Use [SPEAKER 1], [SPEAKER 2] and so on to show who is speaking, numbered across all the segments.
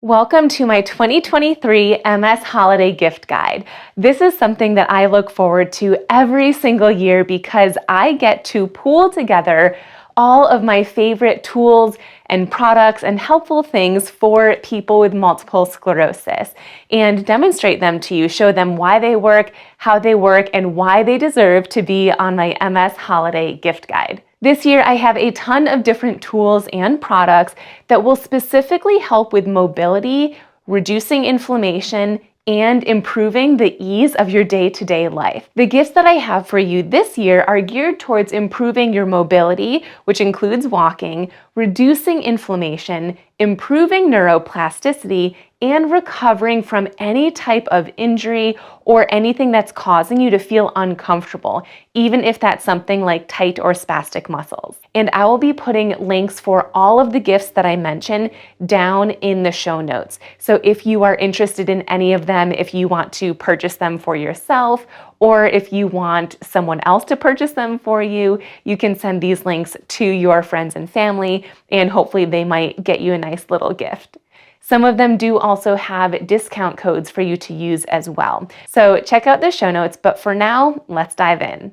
[SPEAKER 1] Welcome to my 2023 MS Holiday Gift Guide. This is something that I look forward to every single year because I get to pool together all of my favorite tools and products and helpful things for people with multiple sclerosis and demonstrate them to you, show them why they work, how they work, and why they deserve to be on my MS Holiday Gift Guide. This year, I have a ton of different tools and products that will specifically help with mobility, reducing inflammation, and improving the ease of your day-to-day life. The gifts that I have for you this year are geared towards improving your mobility, which includes walking, reducing inflammation, improving neuroplasticity, and recovering from any type of injury or anything that's causing you to feel uncomfortable, even if that's something like tight or spastic muscles. And I will be putting links for all of the gifts that I mentioned down in the show notes. So if you are interested in any of them, if you want to purchase them for yourself, or if you want someone else to purchase them for you, you can send these links to your friends and family, and hopefully they might get you a nice little gift. Some of them do also have discount codes for you to use as well. So check out the show notes, but for now, let's dive in.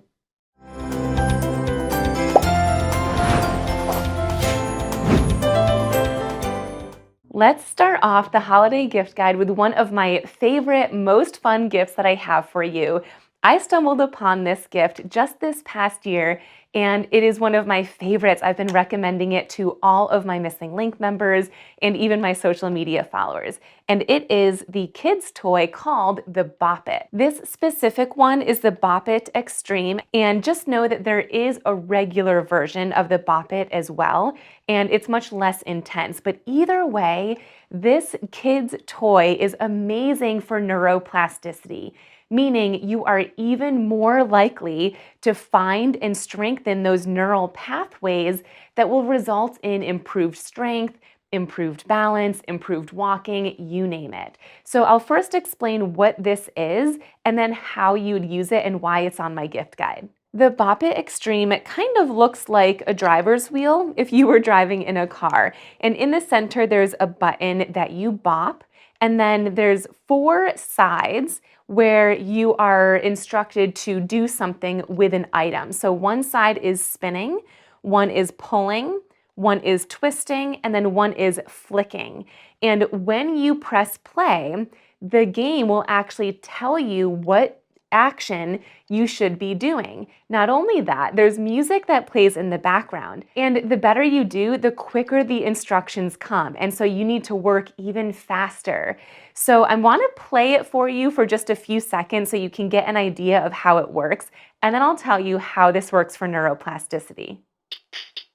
[SPEAKER 1] Let's start off the holiday gift guide with one of my favorite, most fun gifts that I have for you. I stumbled upon this gift just this past year, and it is one of my favorites. I've been recommending it to all of my MSing Link members and even my social media followers. And it is the kids' toy called the Bop It. This specific one is the Bop It Extreme, and just know that there is a regular version of the Bop It as well, and it's much less intense. But either way, this kids' toy is amazing for neuroplasticity, meaning you are even more likely to find and strengthen those neural pathways that will result in improved strength, improved balance, improved walking, you name it. So I'll first explain what this is and then how you'd use it and why it's on my gift guide. The Bop It Extreme kind of looks like a driver's wheel if you were driving in a car. And in the center, there's a button that you bop, and then there's 4 sides where you are instructed to do something with an item. So one side is spinning, one is pulling, one is twisting, and then one is flicking. And when you press play, the game will actually tell you what action you should be doing. Not only that, there's music that plays in the background, and the better you do, the quicker the instructions come, and so you need to work even faster. So I want to play it for you for just a few seconds so you can get an idea of how it works, and then I'll tell you how this works for neuroplasticity.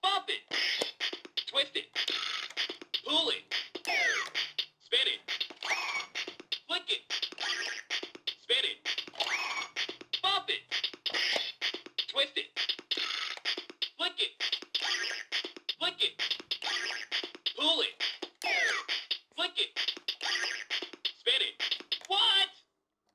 [SPEAKER 2] Bop it, twist it, pull it, spin it, flick it, spin it, bop it, twist it, flick it, pull it, flick it, spin it. What?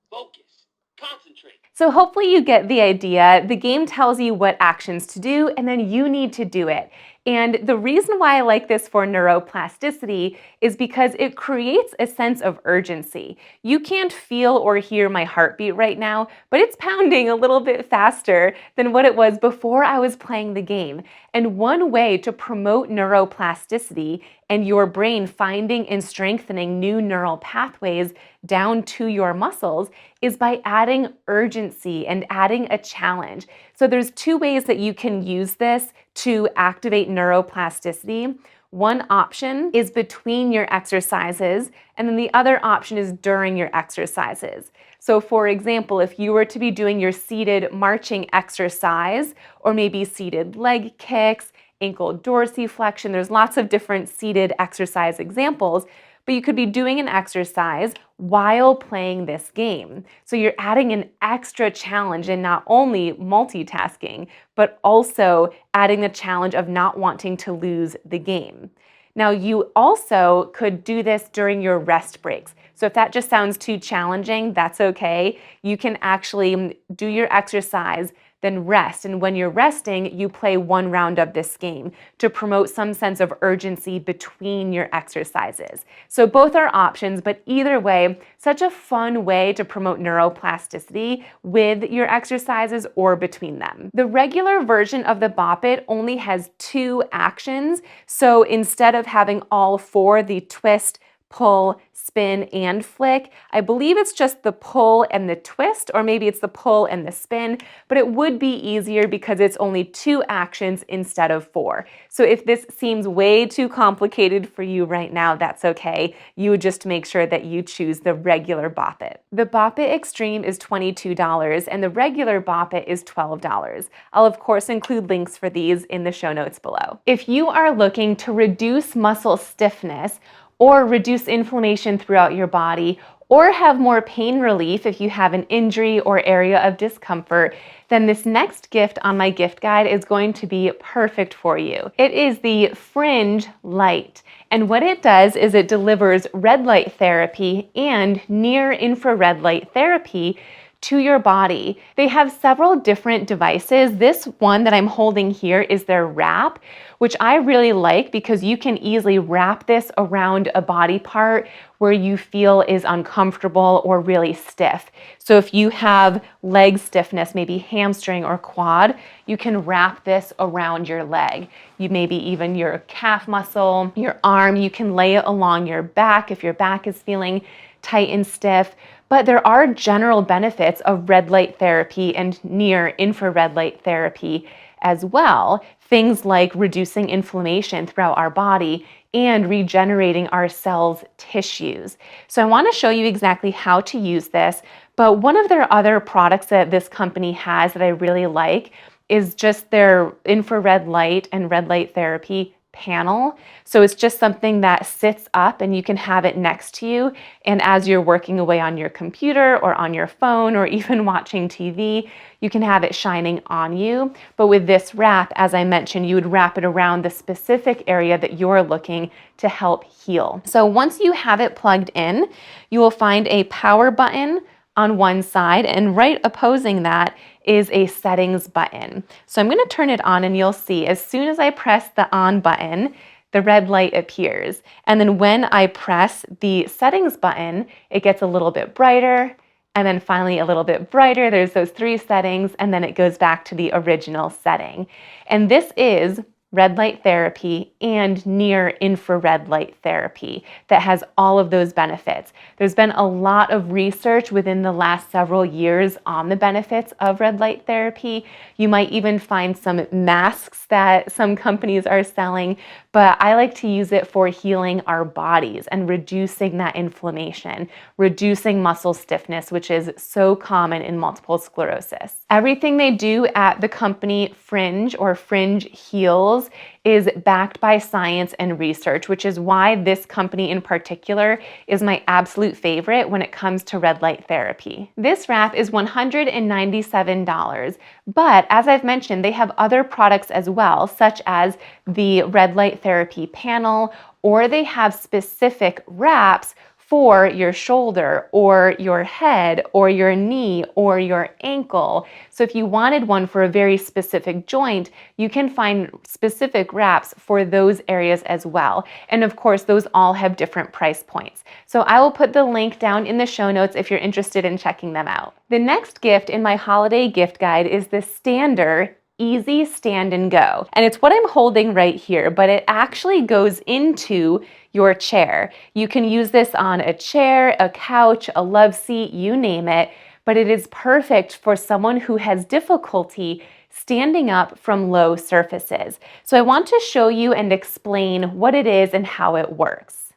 [SPEAKER 2] Focus, concentrate.
[SPEAKER 1] So hopefully you get the idea. The game tells you what actions to do, and then you need to do it. And the reason why I like this for neuroplasticity is because it creates a sense of urgency. You can't feel or hear my heartbeat right now, but it's pounding a little bit faster than what it was before I was playing the game. And one way to promote neuroplasticity and your brain finding and strengthening new neural pathways down to your muscles is by adding urgency and adding a challenge. So there's 2 ways that you can use this to activate neuroplasticity. One option is between your exercises, and then the other option is during your exercises. So for example, if you were to be doing your seated marching exercise, or maybe seated leg kicks, ankle dorsiflexion, there's lots of different seated exercise examples, but you could be doing an exercise while playing this game. So you're adding an extra challenge and not only multitasking, but also adding the challenge of not wanting to lose the game. Now, you also could do this during your rest breaks. So if that just sounds too challenging, that's okay. You can actually do your exercise, then rest. And when you're resting, you play one round of this game to promote some sense of urgency between your exercises. So both are options, but either way, such a fun way to promote neuroplasticity with your exercises or between them. The regular version of the Bop It only has 2 actions. So instead of having all 4, the twist, pull, spin, and flick, I believe it's just the pull and the twist, or maybe it's the pull and the spin, but it would be easier because it's only 2 actions instead of 4. So if this seems way too complicated for you right now, that's okay. You would just make sure that you choose the regular Bop It. The Bop It Extreme is $22 and the regular Bop It is $12. I'll of course include links for these in the show notes below. If you are looking to reduce muscle stiffness or reduce inflammation throughout your body, or have more pain relief if you have an injury or area of discomfort, then this next gift on my gift guide is going to be perfect for you. It is the Fringe Light. And what it does is it delivers red light therapy and near infrared light therapy to your body. They have several different devices. This one that I'm holding here is their wrap, which I really like because you can easily wrap this around a body part where you feel is uncomfortable or really stiff. So if you have leg stiffness, maybe hamstring or quad, you can wrap this around your leg. You maybe even your calf muscle, your arm, you can lay it along your back if your back is feeling tight and stiff. But there are general benefits of red light therapy and near infrared light therapy as well. Things like reducing inflammation throughout our body and regenerating our cells' tissues. So I want to show you exactly how to use this, but one of their other products that this company has that I really like is just their infrared light and red light therapy panel. So it's just something that sits up and you can have it next to you. And as you're working away on your computer or on your phone or even watching TV, you can have it shining on you. But with this wrap, as I mentioned, you would wrap it around the specific area that you're looking to help heal. So once you have it plugged in, you will find a power button on one side, and right opposing that is a settings button. So I'm going to turn it on and you'll see as soon as I press the on button, the red light appears. And then when I press the settings button, it gets a little bit brighter, and then finally a little bit brighter. There's those 3 settings, and then it goes back to the original setting. And this is red light therapy and near infrared light therapy that has all of those benefits. There's been a lot of research within the last several years on the benefits of red light therapy. You might even find some masks that some companies are selling, but I like to use it for healing our bodies and reducing that inflammation, reducing muscle stiffness, which is so common in multiple sclerosis. Everything they do at the company Fringe or Fringe Heals is backed by science and research, which is why this company in particular is my absolute favorite when it comes to red light therapy. This wrap is $197, but as I've mentioned, they have other products as well, such as the red light therapy panel, or they have specific wraps for your shoulder or your head or your knee or your ankle. So if you wanted one for a very specific joint, you can find specific wraps for those areas as well. And of course, those all have different price points. So I will put the link down in the show notes if you're interested in checking them out. The next gift in my holiday gift guide is the Stander Easy Stand and Go. And it's what I'm holding right here, but it actually goes into your chair. You can use this on a chair, a couch, a love seat, you name it, but it is perfect for someone who has difficulty standing up from low surfaces. So I want to show you and explain what it is and how it works.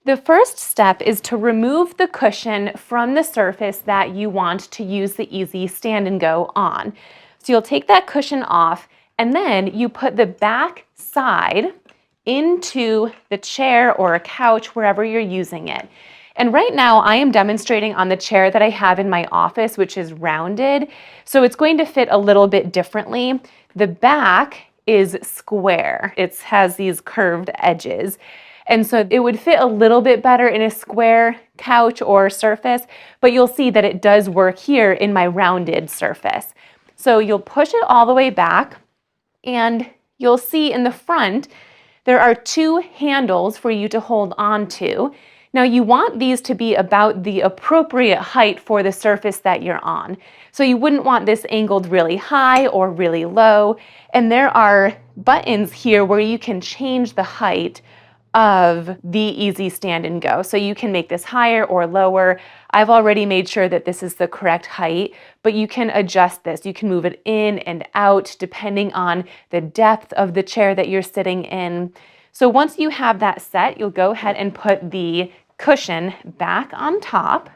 [SPEAKER 1] The first step is to remove the cushion from the surface that you want to use the Easy Stand and Go on. So you'll take that cushion off and then you put the back side into the chair or a couch, wherever you're using it. And right now I am demonstrating on the chair that I have in my office, which is rounded. So it's going to fit a little bit differently. The back is square. It has these curved edges. And so it would fit a little bit better in a square couch or surface, but you'll see that it does work here in my rounded surface. So you'll push it all the way back, and you'll see in the front, there are two handles for you to hold on to. Now you want these to be about the appropriate height for the surface that you're on. So you wouldn't want this angled really high or really low. And there are buttons here where you can change the height of the Easy Stand and Go. So you can make this higher or lower. I've already made sure that this is the correct height, but you can adjust this. You can move it in and out depending on the depth of the chair that you're sitting in. So once you have that set, you'll go ahead and put the cushion back on top.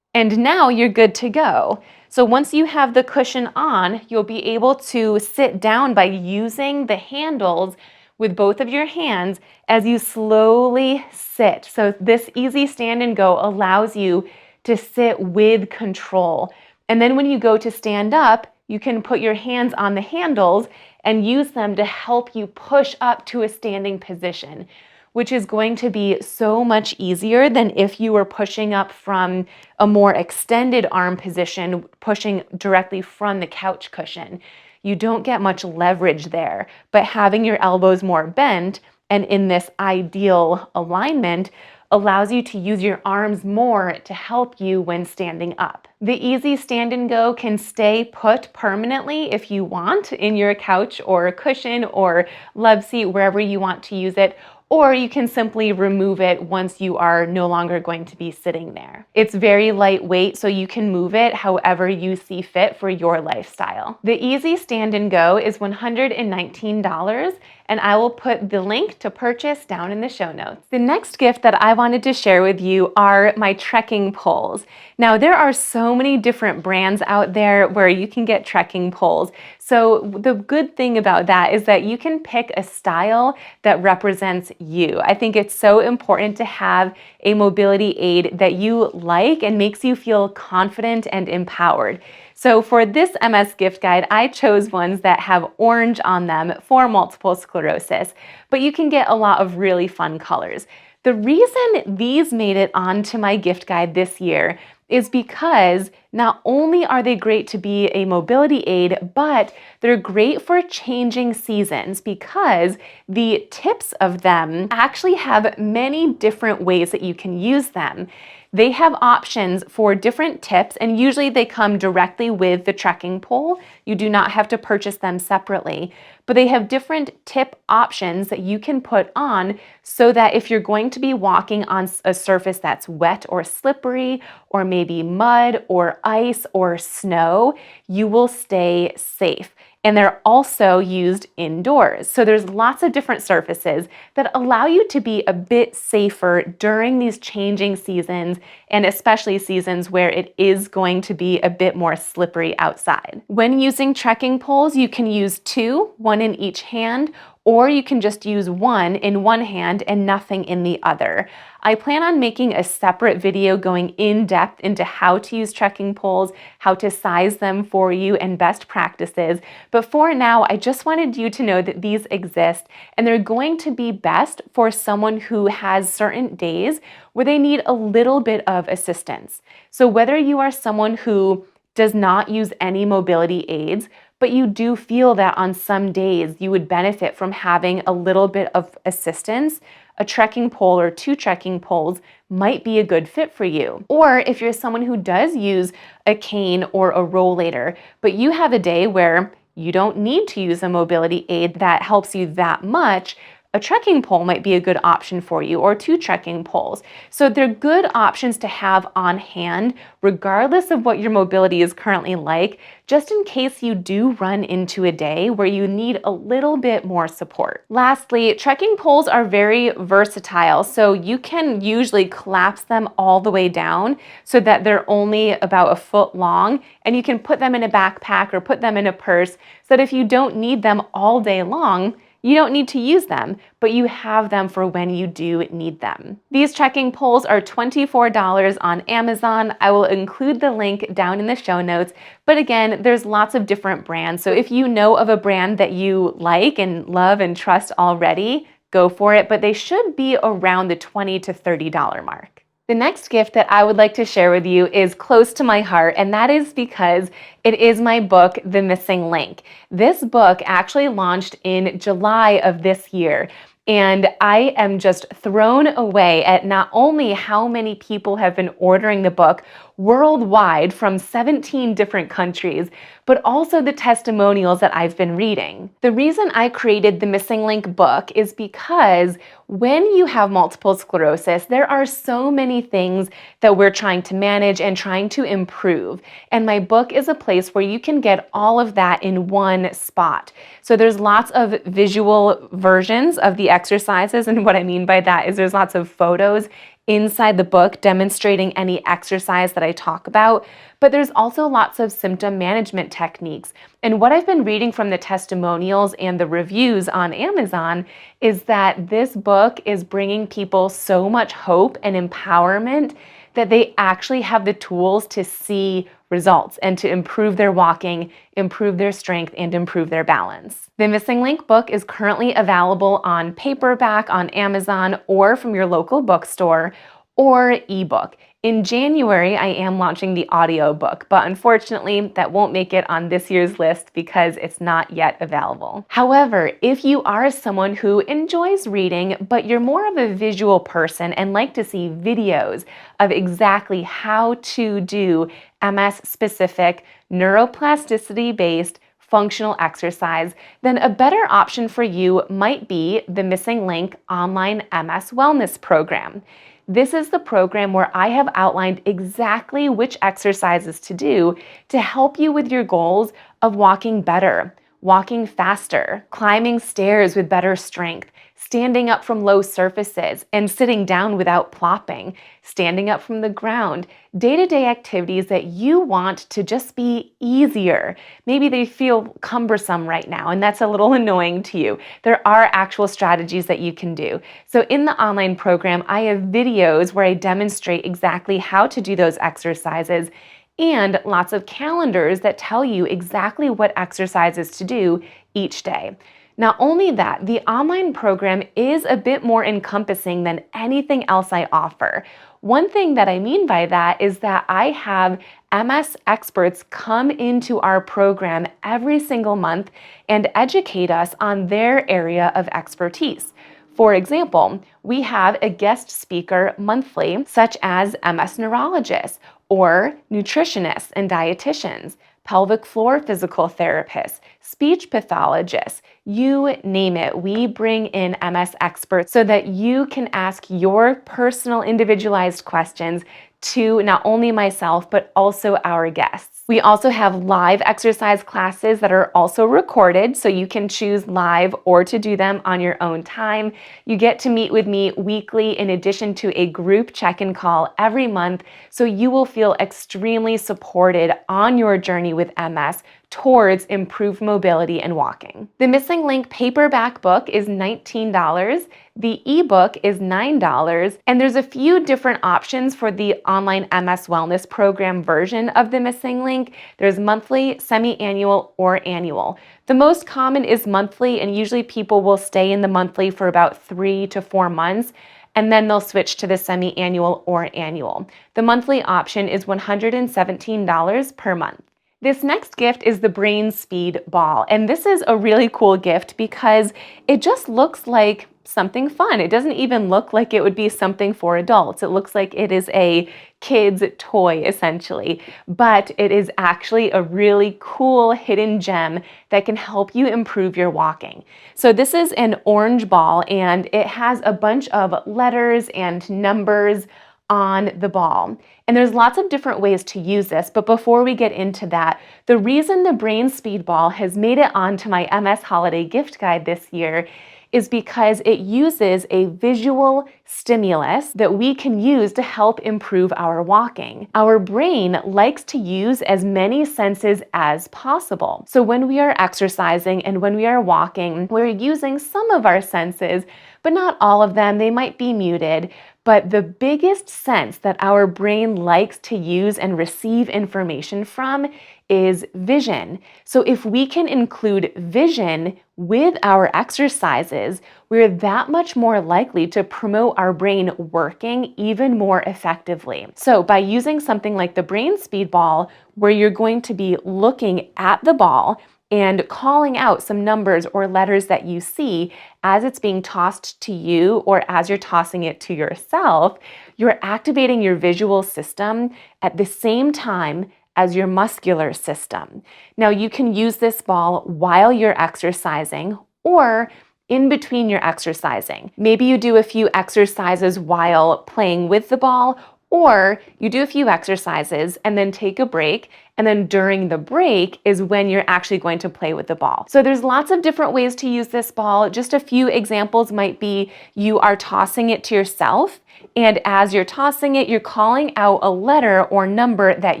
[SPEAKER 1] And now you're good to go. So once you have the cushion on, you'll be able to sit down by using the handles with both of your hands as you slowly sit. So this Easy Stand and Go allows you to sit with control. And then when you go to stand up, you can put your hands on the handles and use them to help you push up to a standing position, which is going to be so much easier than if you were pushing up from a more extended arm position, pushing directly from the couch cushion. You don't get much leverage there, but having your elbows more bent and in this ideal alignment allows you to use your arms more to help you when standing up. The Easy Stand and Go can stay put permanently if you want in your couch or cushion or love seat, wherever you want to use it, or you can simply remove it once you are no longer going to be sitting there. It's very lightweight, so you can move it however you see fit for your lifestyle. The Easy Stand and Go is $119, and I will put the link to purchase down in the show notes. The next gift that I wanted to share with you are my trekking poles. Now, there are so many different brands out there where you can get trekking poles. So the good thing about that is that you can pick a style that represents you. I think it's so important to have a mobility aid that you like and makes you feel confident and empowered. So for this MS gift guide, I chose ones that have orange on them for multiple sclerosis, but you can get a lot of really fun colors. The reason these made it onto my gift guide this year is because not only are they great to be a mobility aid, but they're great for changing seasons because the tips of them actually have many different ways that you can use them. They have options for different tips, and usually they come directly with the trekking pole. You do not have to purchase them separately, but they have different tip options that you can put on so that if you're going to be walking on a surface that's wet or slippery, or maybe mud or ice or snow, you will stay safe. And they're also used indoors. So there's lots of different surfaces that allow you to be a bit safer during these changing seasons, and especially seasons where it is going to be a bit more slippery outside. When using trekking poles, you can use two, one in each hand, or you can just use one in one hand and nothing in the other. I plan on making a separate video going in depth into how to use trekking poles, how to size them for you, and best practices. But for now, I just wanted you to know that these exist, and they're going to be best for someone who has certain days where they need a little bit of assistance. So whether you are someone who does not use any mobility aids, but you do feel that on some days you would benefit from having a little bit of assistance, a trekking pole or two trekking poles might be a good fit for you. Or if you're someone who does use a cane or a rollator, but you have a day where you don't need to use a mobility aid that helps you that much, a trekking pole might be a good option for you, or two trekking poles. So they're good options to have on hand, regardless of what your mobility is currently like, just in case you do run into a day where you need a little bit more support. Lastly, trekking poles are very versatile, so you can usually collapse them all the way down so that they're only about a foot long, and you can put them in a backpack or put them in a purse so that if you don't need them all day long, you don't need to use them, but you have them for when you do need them. These trekking poles are $24 on Amazon. I will include the link down in the show notes. But again, there's lots of different brands. So if you know of a brand that you like and love and trust already, go for it. But they should be around the $20 to $30 mark. The next gift that I would like to share with you is close to my heart, and that is because it is my book, The MSing Link. This book actually launched in July of this year. And I am just thrown away at not only how many people have been ordering the book worldwide from 17 different countries, but also the testimonials that I've been reading. The reason I created the MSing Link book is because when you have multiple sclerosis, there are so many things that we're trying to manage and trying to improve. And my book is a place where you can get all of that in one spot. So there's lots of visual versions of the exercises. And what I mean by that is there's lots of photos inside the book demonstrating any exercise that I talk about, but there's also lots of symptom management techniques. And what I've been reading from the testimonials and the reviews on Amazon is that this book is bringing people so much hope and empowerment that they actually have the tools to see results and to improve their walking, improve their strength, and improve their balance. The MSing Link book is currently available on paperback on Amazon or from your local bookstore or ebook. In January, I am launching the audiobook, but unfortunately, that won't make it on this year's list because it's not yet available. However, if you are someone who enjoys reading, but you're more of a visual person and like to see videos of exactly how to do MS-specific, neuroplasticity-based functional exercise, then a better option for you might be the MSing Link online MS Wellness Program. This is the program where I have outlined exactly which exercises to do to help you with your goals of walking better, walking faster, climbing stairs with better strength, standing up from low surfaces and sitting down without plopping, standing up from the ground, day-to-day activities that you want to just be easier. Maybe they feel cumbersome right now, and that's a little annoying to you. There are actual strategies that you can do. So in the online program, I have videos where I demonstrate exactly how to do those exercises and lots of calendars that tell you exactly what exercises to do each day. Not only that, the online program is a bit more encompassing than anything else I offer. One thing that I mean by that is that I have MS experts come into our program every single month and educate us on their area of expertise. For example, we have a guest speaker monthly, such as MS neurologists or nutritionists and dietitians, pelvic floor physical therapists, speech pathologists, you name it. We bring in MS experts so that you can ask your personal individualized questions to not only myself, but also our guests. We also have live exercise classes that are also recorded, so you can choose live or to do them on your own time. You get to meet with me weekly in addition to a group check-in call every month, so you will feel extremely supported on your journey with MS towards improved mobility and walking. The MSing Link paperback book is $19. The ebook is $9, and there's a few different options for the online MS Wellness Program version of the MSing Link. There's monthly, semi-annual, or annual. The most common is monthly, and usually people will stay in the monthly for about 3 to 4 months, and then they'll switch to the semi-annual or annual. The monthly option is $117 per month. This next gift is the Brain Speed Ball, and this is a really cool gift because it just looks like something fun. It doesn't even look like it would be something for adults. It looks like it is a kid's toy, essentially, but it is actually a really cool hidden gem that can help you improve your walking. So this is an orange ball, and it has a bunch of letters and numbers on the ball. And there's lots of different ways to use this, but before we get into that, the reason the Brain Speed Ball has made it onto my MS Holiday Gift Guide this year is because it uses a visual stimulus that we can use to help improve our walking. Our brain likes to use as many senses as possible. So when we are exercising and when we are walking, we're using some of our senses, but not all of them. They might be muted. But the biggest sense that our brain likes to use and receive information from is vision. So if we can include vision with our exercises, we're that much more likely to promote our brain working even more effectively. So by using something like the brain speed ball, where you're going to be looking at the ball and calling out some numbers or letters that you see as it's being tossed to you or as you're tossing it to yourself, you're activating your visual system at the same time as your muscular system. Now, you can use this ball while you're exercising or in between your exercising. Maybe you do a few exercises while playing with the ball, or you do a few exercises and then take a break, and then during the break is when you're actually going to play with the ball. So there's lots of different ways to use this ball. Just a few examples might be you are tossing it to yourself, and as you're tossing it, you're calling out a letter or number that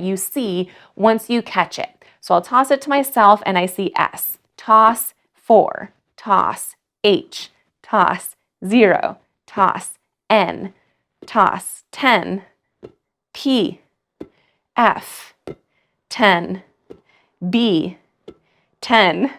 [SPEAKER 1] you see once you catch it. So I'll toss it to myself and I see S. Toss 4, toss H, toss 0, toss N, toss 10, P, F, 10, B, 10.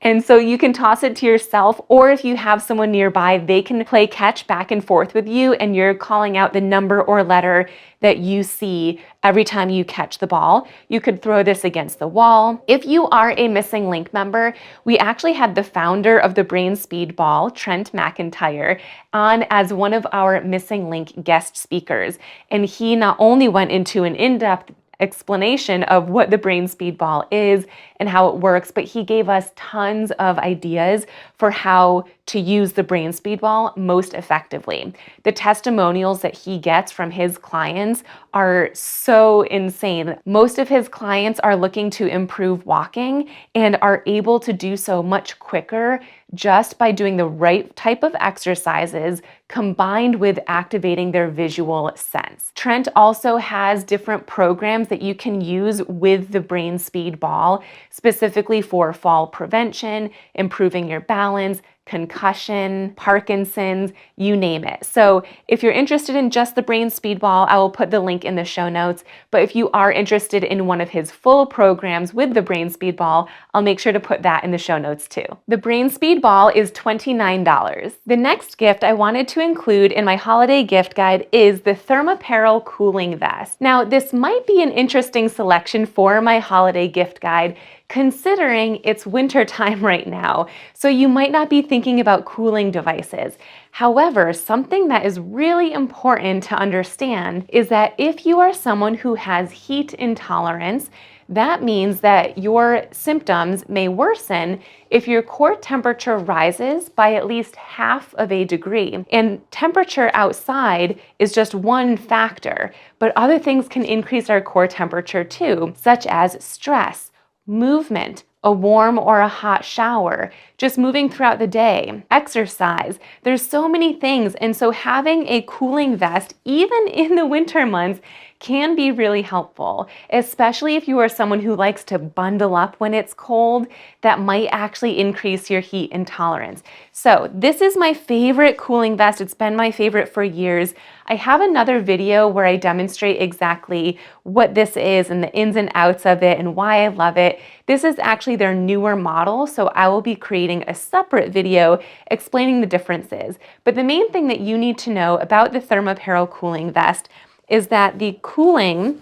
[SPEAKER 1] And so you can toss it to yourself, or if you have someone nearby, they can play catch back and forth with you, and you're calling out the number or letter that you see every time you catch the ball. You could throw this against the wall. If you are a MSing Link member, we actually had the founder of the Brain Speed Ball, Trent McIntyre, on as one of our MSing Link guest speakers. And he not only went into an in-depth explanation of what the brain speed ball is and how it works, but he gave us tons of ideas for how to use the brain speed ball most effectively. The testimonials that he gets from his clients are so insane. Most of his clients are looking to improve walking and are able to do so much quicker just by doing the right type of exercises combined with activating their visual sense. Trent also has different programs that you can use with the brain speed ball, specifically for fall prevention, improving your balance, concussion, Parkinson's, you name it. So if you're interested in just the brain speed ball, I will put the link in the show notes. But if you are interested in one of his full programs with the brain speed ball, I'll make sure to put that in the show notes too. The brain speed ball is $29. The next gift I wanted to include in my holiday gift guide is the Thermapprel cooling vest. Now, this might be an interesting selection for my holiday gift guide, considering it's winter time right now, so you might not be thinking about cooling devices. However, something that is really important to understand is that if you are someone who has heat intolerance, that means that your symptoms may worsen if your core temperature rises by at least half of a degree. And temperature outside is just one factor, but other things can increase our core temperature too, such as stress, movement, a warm or a hot shower, just moving throughout the day, exercise. There's so many things. And so having a cooling vest, even in the winter months, can be really helpful, especially if you are someone who likes to bundle up when it's cold. That might actually increase your heat intolerance. So this is my favorite cooling vest. It's been my favorite for years. I have another video where I demonstrate exactly what this is and the ins and outs of it and why I love it. This is actually their newer model, so I will be creating a separate video explaining the differences. But the main thing that you need to know about the Thermapprel cooling vest is that the cooling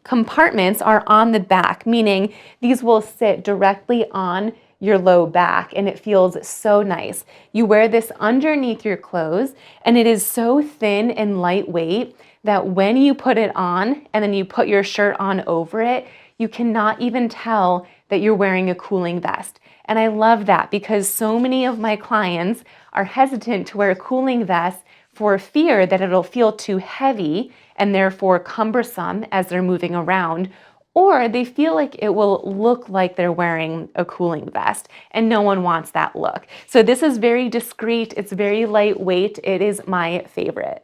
[SPEAKER 1] compartments are on the back, meaning these will sit directly on your low back, and it feels so nice. You wear this underneath your clothes, and it is so thin and lightweight that when you put it on and then you put your shirt on over it, you cannot even tell that you're wearing a cooling vest. And I love that because so many of my clients are hesitant to wear cooling vests for fear that it'll feel too heavy and therefore cumbersome as they're moving around, or they feel like it will look like they're wearing a cooling vest, and no one wants that look. So this is very discreet, it's very lightweight, it is my favorite.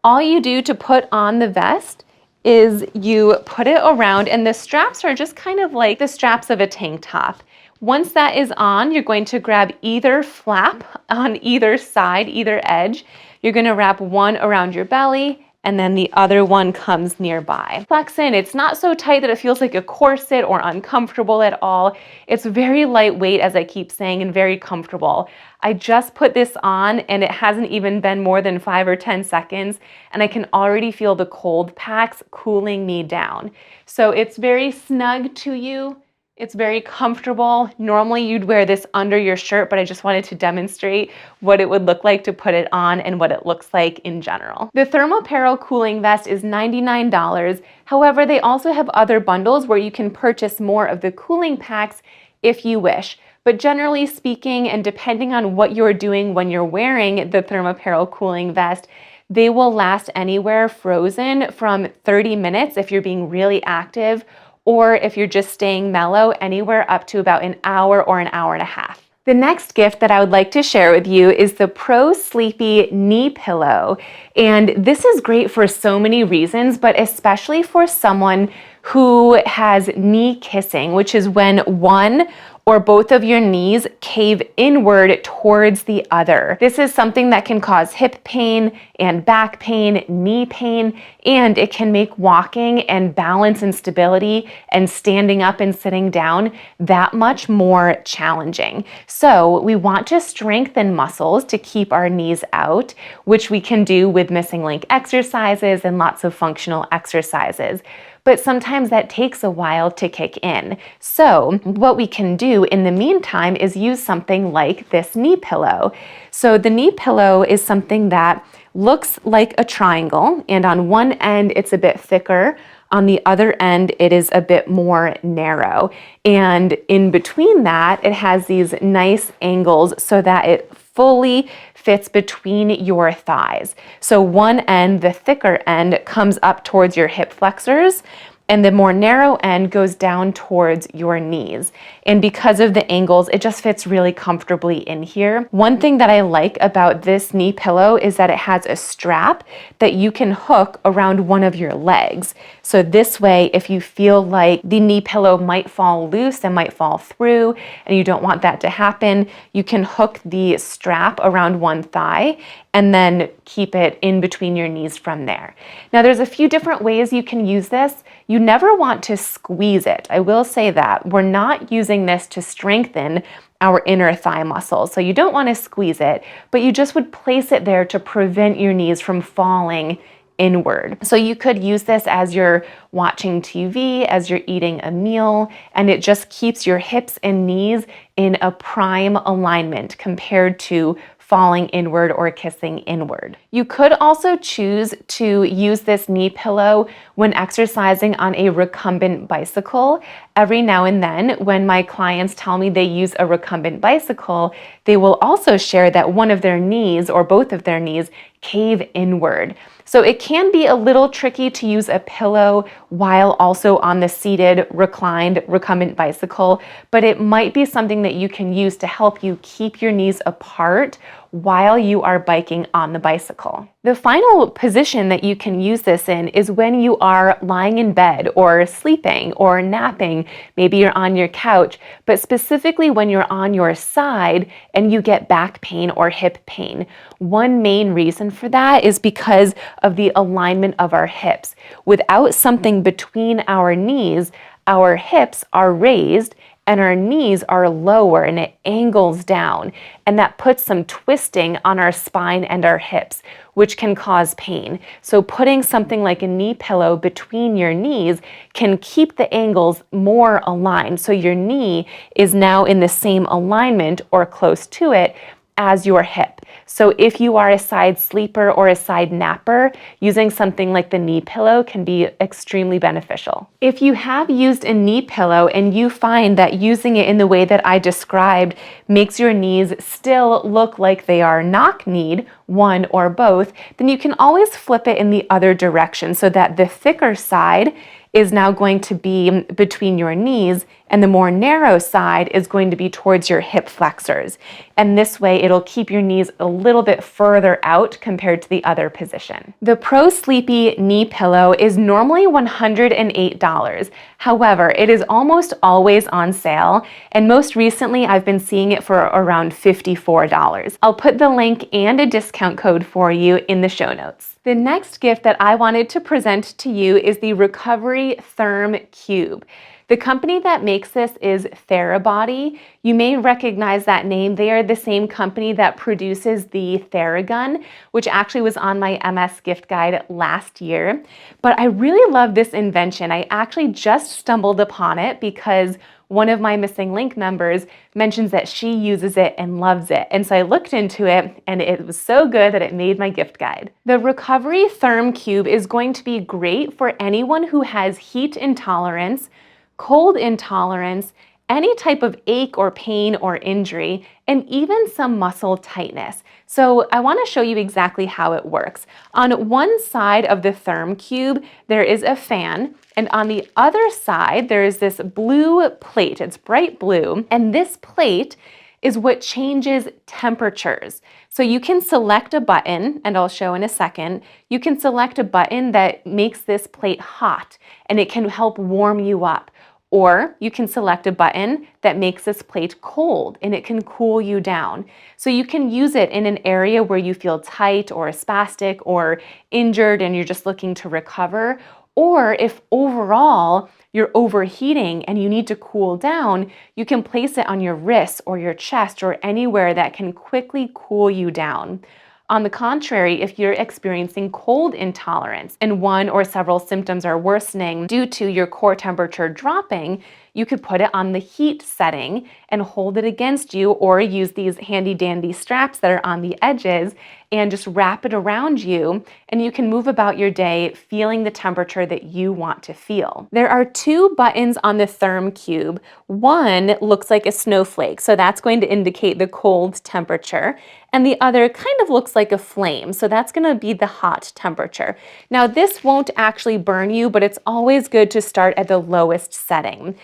[SPEAKER 1] All you do to put on the vest is you put it around, and the straps are just kind of like the straps of a tank top. Once that is on, you're going to grab either flap on either side, either edge. You're going to wrap one around your belly and then the other one comes nearby. Flex in, it's not so tight that it feels like a corset or uncomfortable at all. It's very lightweight, as I keep saying, and very comfortable. I just put this on and it hasn't even been more than 5 or 10 seconds, and I can already feel the cold packs cooling me down. So it's very snug to you. It's very comfortable. Normally you'd wear this under your shirt, but I just wanted to demonstrate what it would look like to put it on and what it looks like in general. The Thermapprel cooling vest is $99. However, they also have other bundles where you can purchase more of the cooling packs if you wish. But generally speaking, and depending on what you're doing when you're wearing the Thermapprel cooling vest, they will last anywhere frozen from 30 minutes if you're being really active, or if you're just staying mellow, anywhere up to about an hour or an hour and a half. The next gift that I would like to share with you is the Pro Sleepy Knee Pillow. And this is great for so many reasons, but especially for someone who has knee kissing, which is when one or both of your knees cave inward towards the other. This is something that can cause hip pain and back pain, knee pain, and it can make walking and balance and stability and standing up and sitting down that much more challenging. So we want to strengthen muscles to keep our knees out, which we can do with MSing Link exercises and lots of functional exercises. But sometimes that takes a while to kick in. So what we can do in the meantime is use something like this knee pillow. So the knee pillow is something that looks like a triangle, and on one end it's a bit thicker. On the other end, it is a bit more narrow. And in between that, it has these nice angles so that it fully fits between your thighs. So one end, the thicker end, comes up towards your hip flexors, and the more narrow end goes down towards your knees. And because of the angles, it just fits really comfortably in here. One thing that I like about this knee pillow is that it has a strap that you can hook around one of your legs. So this way, if you feel like the knee pillow might fall loose and might fall through, and you don't want that to happen, you can hook the strap around one thigh and then keep it in between your knees from there. Now, there's a few different ways you can use this. You never want to squeeze it. I will say that. We're not using this to strengthen our inner thigh muscles. So you don't want to squeeze it, but you just would place it there to prevent your knees from falling inward. So you could use this as you're watching TV, as you're eating a meal, and it just keeps your hips and knees in a prime alignment compared to falling inward or kissing inward. You could also choose to use this knee pillow when exercising on a recumbent bicycle. Every now and then, when my clients tell me they use a recumbent bicycle, they will also share that one of their knees or both of their knees cave inward. So it can be a little tricky to use a pillow while also on the seated, reclined, recumbent bicycle, but it might be something that you can use to help you keep your knees apart while you are biking on the bicycle. The final position that you can use this in is when you are lying in bed or sleeping or napping. Maybe you're on your couch, but specifically when you're on your side and you get back pain or hip pain. One main reason for that is because of the alignment of our hips. Without something between our knees, our hips are raised and our knees are lower and it angles down, and that puts some twisting on our spine and our hips, which can cause pain. So putting something like a knee pillow between your knees can keep the angles more aligned. So your knee is now in the same alignment or close to it as your hip. So if you are a side sleeper or a side napper, using something like the knee pillow can be extremely beneficial. If you have used a knee pillow and you find that using it in the way that I described makes your knees still look like they are knock-kneed, one or both, then you can always flip it in the other direction so that the thicker side is now going to be between your knees and the more narrow side is going to be towards your hip flexors. And this way it'll keep your knees a little bit further out compared to the other position. The Pro Sleepy knee pillow is normally $108. However, it is almost always on sale, and most recently I've been seeing it for around $54. I'll put the link and a discount code for you in the show notes. The next gift that I wanted to present to you is the Recovery Therm Cube. The company that makes this is Thermabody. You may recognize that name. They are the same company that produces the Theragun, which actually was on my MS gift guide last year. But I really love this invention. I actually just stumbled upon it because one of my MSing Link members mentions that she uses it and loves it. And so I looked into it and it was so good that it made my gift guide. The Recovery Therm Cube is going to be great for anyone who has heat intolerance, cold intolerance, any type of ache or pain or injury, and even some muscle tightness. So I want to show you exactly how it works. On one side of the Therm Cube, there is a fan, and on the other side, there is this blue plate. It's bright blue, and this plate is what changes temperatures. So you can select a button, and I'll show in a second. You can select a button that makes this plate hot, and it can help warm you up. Or you can select a button that makes this plate cold and it can cool you down. So you can use it in an area where you feel tight or spastic or injured and you're just looking to recover. Or if overall you're overheating and you need to cool down, you can place it on your wrists or your chest or anywhere that can quickly cool you down. On the contrary, if you're experiencing cold intolerance and one or several symptoms are worsening due to your core temperature dropping, you could put it on the heat setting and hold it against you, or use these handy dandy straps that are on the edges and just wrap it around you, and you can move about your day feeling the temperature that you want to feel. There are two buttons on the Therm Cube. One looks like a snowflake, so that's going to indicate the cold temperature, and the other kind of looks like a flame, so that's going to be the hot temperature. Now this won't actually burn you, but it's always good to start at the lowest setting.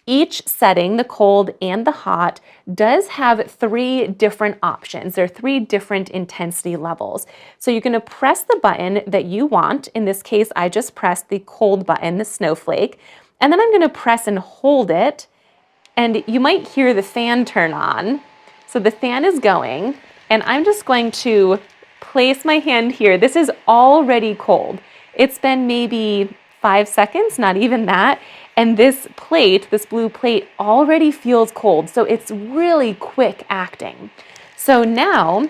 [SPEAKER 1] Each setting, the cold and the hot, does have three different options. There are three different intensity levels. So you're going to press the button that you want. In this case, I just pressed the cold button, the snowflake, and then I'm going to press and hold it, and you might hear the fan turn on. So the fan is going, and I'm just going to place my hand here. This is already cold. It's been maybe 5 seconds, not even that. And this plate, this blue plate, already feels cold. So it's really quick acting. So now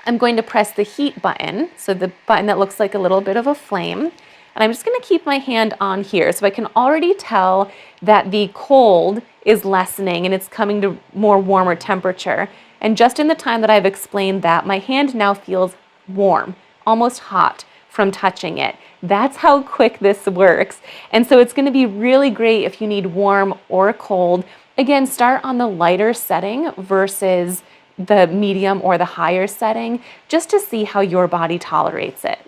[SPEAKER 1] I'm going to press the heat button. So the button that looks like a little bit of a flame. And I'm just going to keep my hand on here. So I can already tell that the cold is lessening and it's coming to more warmer temperature. And just in the time that I've explained that, my hand now feels warm, almost hot from touching it. That's how quick this works. And so it's going to be really great if you need warm or cold. Again, start on the lighter setting versus the medium or the higher setting, just to see how your body tolerates it.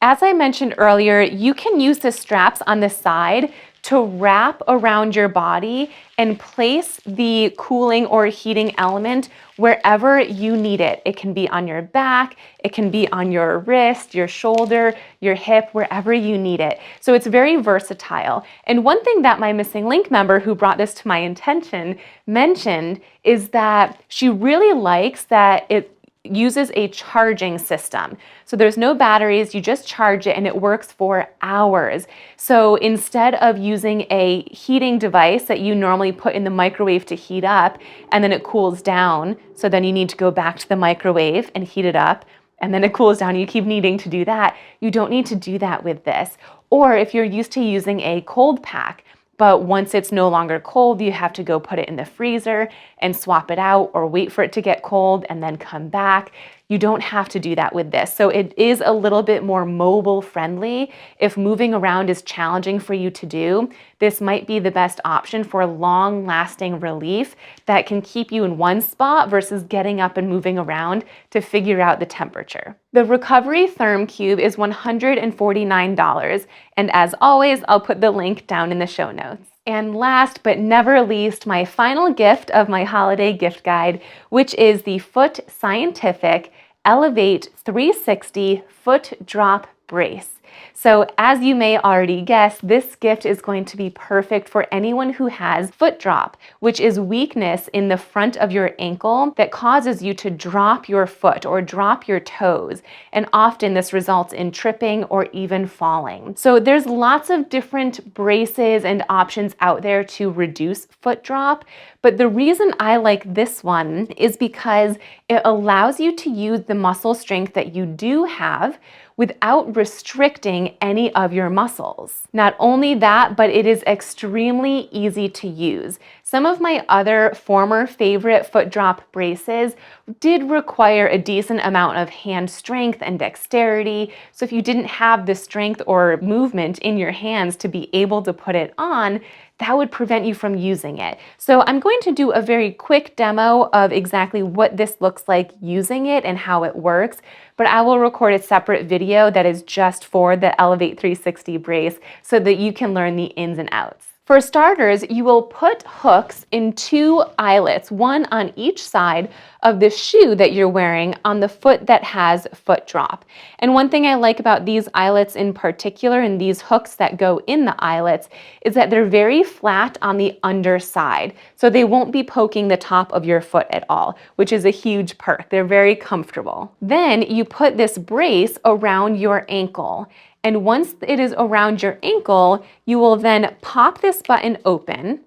[SPEAKER 1] As I mentioned earlier, you can use the straps on the side to wrap around your body and place the cooling or heating element wherever you need it. It can be on your back, it can be on your wrist, your shoulder, your hip, wherever you need it. So it's very versatile. And one thing that my MSing Link member who brought this to my attention mentioned is that she really likes that it uses a charging system. So there's no batteries, you just charge it and it works for hours. So instead of using a heating device that you normally put in the microwave to heat up and then it cools down, so then you need to go back to the microwave and heat it up, and then it cools down, you keep needing to do that. You don't need to do that with this. Or if you're used to using a cold pack, but once it's no longer cold, you have to go put it in the freezer and swap it out or wait for it to get cold and then come back. You don't have to do that with this. So it is a little bit more mobile friendly. If moving around is challenging for you to do, this might be the best option for long lasting relief that can keep you in one spot versus getting up and moving around to figure out the temperature. The Recovery Therm Cube is $149. And as always, I'll put the link down in the show notes. And last but never least, my final gift of my holiday gift guide, which is the Foot Scientific Elevate 360 Foot Drop Brace. So as you may already guess, this gift is going to be perfect for anyone who has foot drop, which is weakness in the front of your ankle that causes you to drop your foot or drop your toes. And often this results in tripping or even falling. So there's lots of different braces and options out there to reduce foot drop. But the reason I like this one is because it allows you to use the muscle strength that you do have without restricting any of your muscles. Not only that, but it is extremely easy to use. Some of my other former favorite foot drop braces did require a decent amount of hand strength and dexterity. So if you didn't have the strength or movement in your hands to be able to put it on, that would prevent you from using it. So I'm going to do a very quick demo of exactly what this looks like using it and how it works, but I will record a separate video that is just for the Elevate 360 brace so that you can learn the ins and outs. For starters, you will put hooks in 2 eyelets, one on each side of the shoe that you're wearing on the foot that has foot drop. And one thing I like about these eyelets in particular, and these hooks that go in the eyelets, is that they're very flat on the underside. So they won't be poking the top of your foot at all, which is a huge perk. They're very comfortable. Then you put this brace around your ankle. And once it is around your ankle, you will then pop this button open,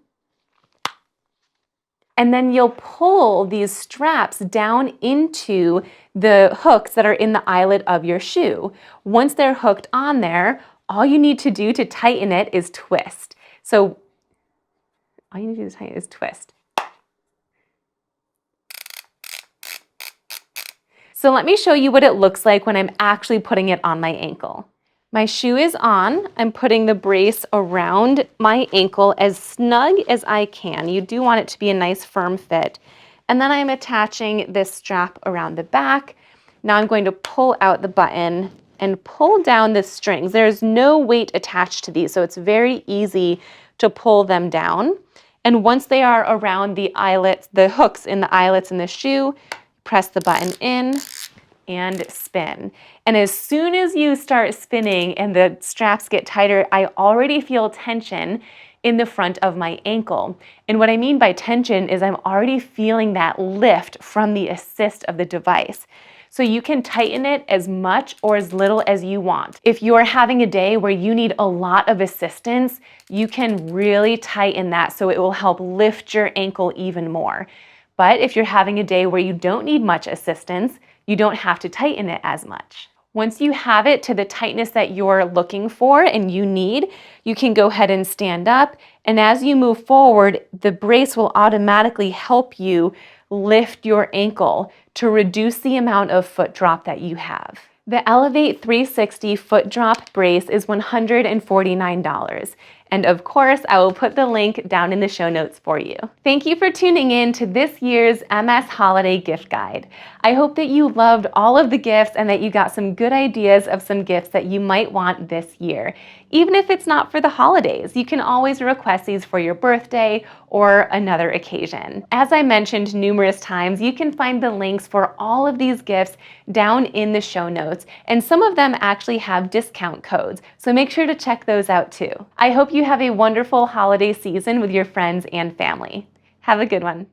[SPEAKER 1] and then you'll pull these straps down into the hooks that are in the eyelet of your shoe. Once they're hooked on there, all you need to do to tighten it is twist. So all you need to do to tighten it is twist. So let me show you what it looks like when I'm actually putting it on my ankle. My shoe is on. I'm putting the brace around my ankle as snug as I can. You do want it to be a nice firm fit. And then I'm attaching this strap around the back. Now I'm going to pull out the button and pull down the strings. There's no weight attached to these, so it's very easy to pull them down. And once they are around the eyelets, the hooks in the eyelets in the shoe, press the button in and spin. And as soon as you start spinning and the straps get tighter, I already feel tension in the front of my ankle. And what I mean by tension is I'm already feeling that lift from the assist of the device. So you can tighten it as much or as little as you want. If you're having a day where you need a lot of assistance, you can really tighten that so it will help lift your ankle even more. But if you're having a day where you don't need much assistance, you don't have to tighten it as much. Once you have it to the tightness that you're looking for and you need, you can go ahead and stand up. And as you move forward, the brace will automatically help you lift your ankle to reduce the amount of foot drop that you have. The Elevate 360 foot drop brace is $149. And of course, I will put the link down in the show notes for you. Thank you for tuning in to this year's MS Holiday Gift Guide. I hope that you loved all of the gifts and that you got some good ideas of some gifts that you might want this year. Even if it's not for the holidays, you can always request these for your birthday or another occasion. As I mentioned numerous times, you can find the links for all of these gifts down in the show notes, and some of them actually have discount codes, so make sure to check those out too. I hope you have a wonderful holiday season with your friends and family. Have a good one.